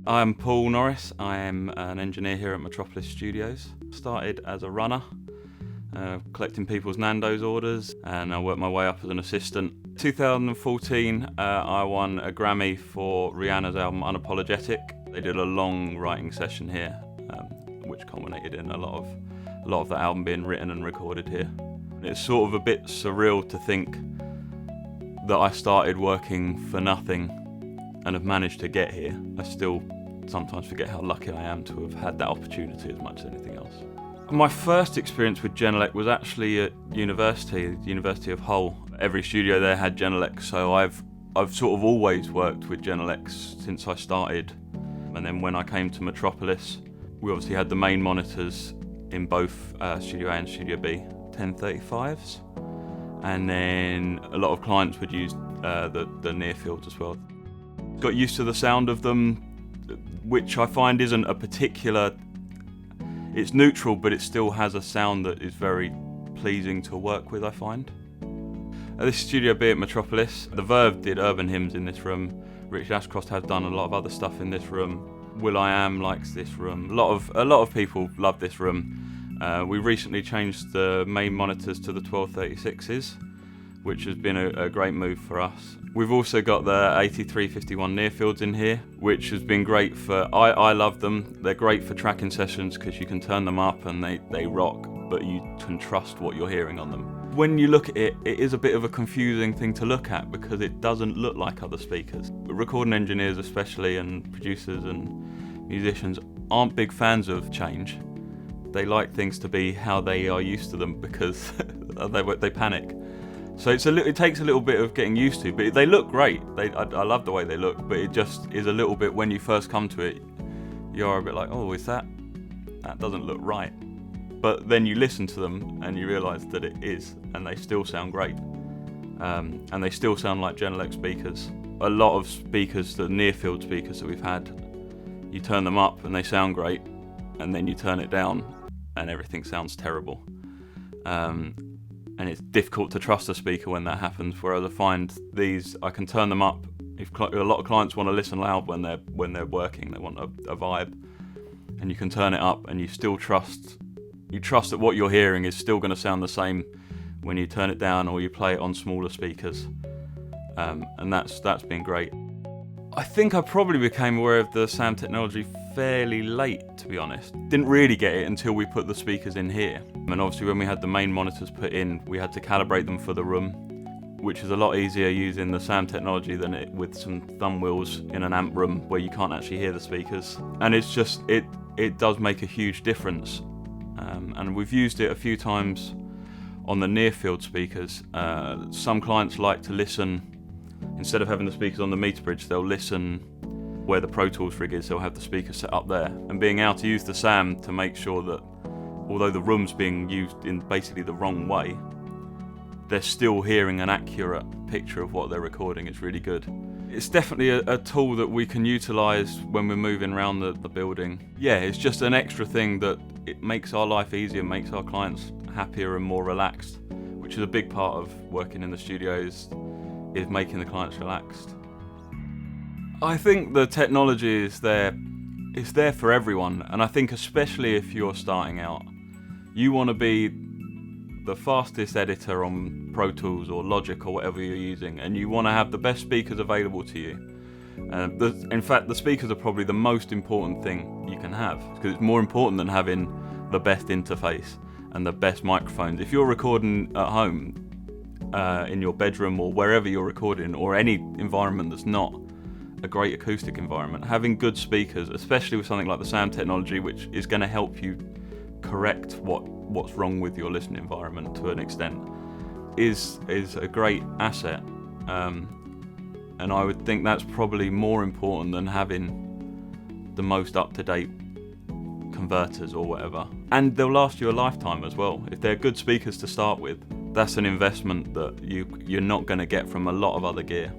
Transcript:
I'm Paul Norris. I am an engineer here at Metropolis Studios. Started as a runner, collecting people's Nando's orders, and I worked my way up as an assistant. 2014, I won a Grammy for Rihanna's album Unapologetic. They did a long writing session here, which culminated in a lot of the album being written and recorded here. It's sort of a bit surreal to think that I started working for nothing and have managed to get here. I still sometimes forget how lucky I am to have had that opportunity as much as anything else. My first experience with Genelec was actually at university, the University of Hull. Every studio there had Genelec, so I've sort of always worked with Genelec since I started. And then when I came to Metropolis, we obviously had the main monitors in both Studio A and Studio B, 1035s. And then a lot of clients would use the near fields as well. Got used to the sound of them, which I find isn't a particular... It's neutral, but it still has a sound that is very pleasing to work with, I find. This is Studio B at Metropolis. The Verve did urban hymns in this room. Richard Ashcroft has done a lot of other stuff in this room. will.i.am likes this room. A lot of people love this room. We recently changed the main monitors to the 1236s, which has been a great move for us. We've also got the 8351 near fields in here, which has been great for, I love them. They're great for tracking sessions because you can turn them up and they rock, but you can trust what you're hearing on them. When you look at it, it is a bit of a confusing thing to look at because it doesn't look like other speakers. Recording engineers especially, and producers and musicians aren't big fans of change. They like things to be how they are used to them because they panic. So it takes a little bit of getting used to, but they look great. I love the way they look, but it just is a little bit, when you first come to it, you're a bit like, oh, that doesn't look right. But then you listen to them and you realise that it is, and they still sound great. And they still sound like Genelec speakers. A lot of speakers, the near field speakers that we've had, you turn them up and they sound great, and then you turn it down and everything sounds terrible. And it's difficult to trust a speaker when that happens, whereas I find these, I can turn them up. A lot of clients want to listen loud when they're working, they want a vibe, and you can turn it up and you still trust that what you're hearing is still going to sound the same when you turn it down or you play it on smaller speakers, and that's been great. I think I probably became aware of the sound technology fairly late, to be honest. Didn't really get it until we put the speakers in here. And obviously when we had the main monitors put in, we had to calibrate them for the room, which is a lot easier using the sound technology than it with some thumb wheels in an amp room where you can't actually hear the speakers. And it's just, it does make a huge difference. And we've used it a few times on the near field speakers. Some clients like to listen, instead of having the speakers on the meter bridge, they'll listen where the Pro Tools rig is, they'll have the speaker set up there. And being able to use the SAM to make sure that although the room's being used in basically the wrong way, they're still hearing an accurate picture of what they're recording. It's really good. It's definitely a tool that we can utilise when we're moving around the building. Yeah, it's just an extra thing that it makes our life easier, makes our clients happier and more relaxed, which is a big part of working in the studios, is making the clients relaxed. I think the technology is there. It's there for everyone, and I think especially if you're starting out, you want to be the fastest editor on Pro Tools or Logic or whatever you're using, and you want to have the best speakers available to you. In fact, the speakers are probably the most important thing you can have, because it's more important than having the best interface and the best microphones. If you're recording at home, in your bedroom or wherever you're recording, or any environment that's not a great acoustic environment, having good speakers, especially with something like the sound technology, which is going to help you correct what's wrong with your listening environment to an extent, is a great asset. And I would think that's probably more important than having the most up-to-date converters or whatever. And they'll last you a lifetime as well. If they're good speakers to start with, that's an investment that you're not going to get from a lot of other gear.